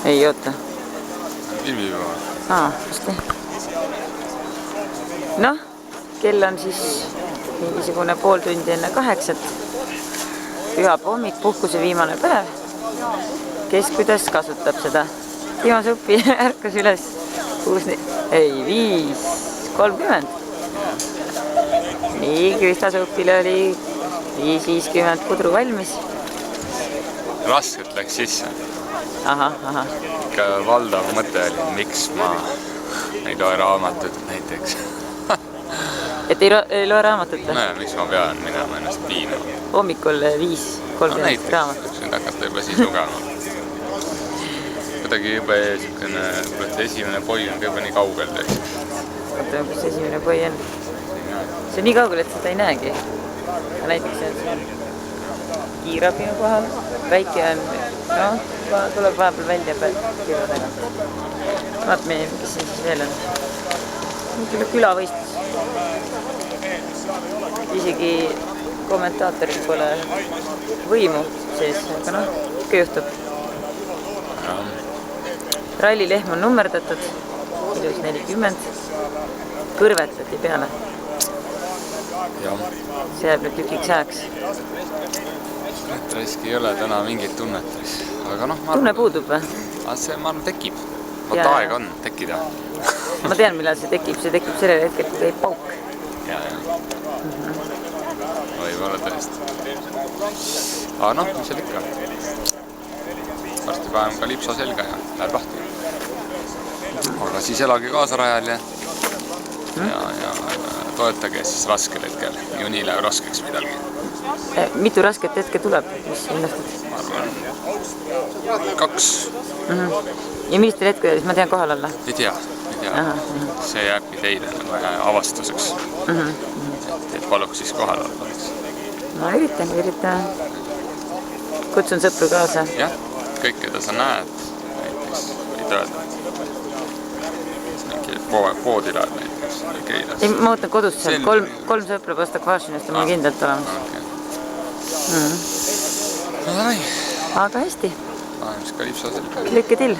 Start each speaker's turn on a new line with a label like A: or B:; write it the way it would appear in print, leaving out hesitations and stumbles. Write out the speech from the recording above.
A: Ei, oota.
B: Filmi juba.
A: Hästi. Noh, kell on siis mingisugune pool tundi enne 8. Pühapäeva hommik, puhkuse viimane päev. Kes kuidas kasutab seda? Timo Suppi ärkas üles 5:30. Nii, Krista Suppile oli 5:50 pudru valmis.
B: Raskelt läks sisse.
A: Ahah.
B: Ikka valdav mõte oli, miks ma ei loe raamatut näiteks.
A: Et ei loe raamatut?
B: No ja miks ma pean minema ennast piinama?
A: Hommikul 5:30 raamatut.
B: Nüüd hakata juba siis lugema. Kuidagi juba esimene poi on juba nii kaugel teeks.
A: Oota, kus esimene poi on? See on nii kaugel, et seda ei näegi. Näiteks on kiirabi on kohal. Väike on, tuleb vahepeal välja kirjadega. Vaatame, mis siin siis veel on. Külavõistlus. Isegi kommentaatoril pole võimu sees, aga ikka juhtub. Rallilehm on nummerdatud, ilus 40. Kõrvetati peale. See jääb nüüd tükiks ajaks.
B: Raisk ei ole täna mingit tunnet. Aga
A: tunne puudub või?
B: See ma arvan tekib. Vaat aeg on tekkida.
A: Ma tean, millal see tekib. See tekib sellel hetkel, kui käib pauk.
B: Võib-olla tõesti. Aga mis seal ikka? Varsti päev ka lipso selga ja läheb lahti. Aga siis elage kaasarajal ja toetage siis raskel hetkel. Juni läheb raskeks midagi.
A: Mitu rasket hetke tuleb, mis ennustad?
B: Ma arvan 2.
A: Ja millistel hetkedel, ma tean kohal olla?
B: Ei tea. See jääbki teile avastuseks. Et paluks siis kohal olla.
A: No üritan. Kutsun sõpru kaasa.
B: Jah, kõik, keda sa näed, näiteks võid öelda. Poodi lähed näiteks.
A: Ei, ma ootan kodust seal. 3 sõpra Postakvašinast on mul kindlalt olemas. Aga hästi.
B: Ka lipso selga.
A: Lykke till.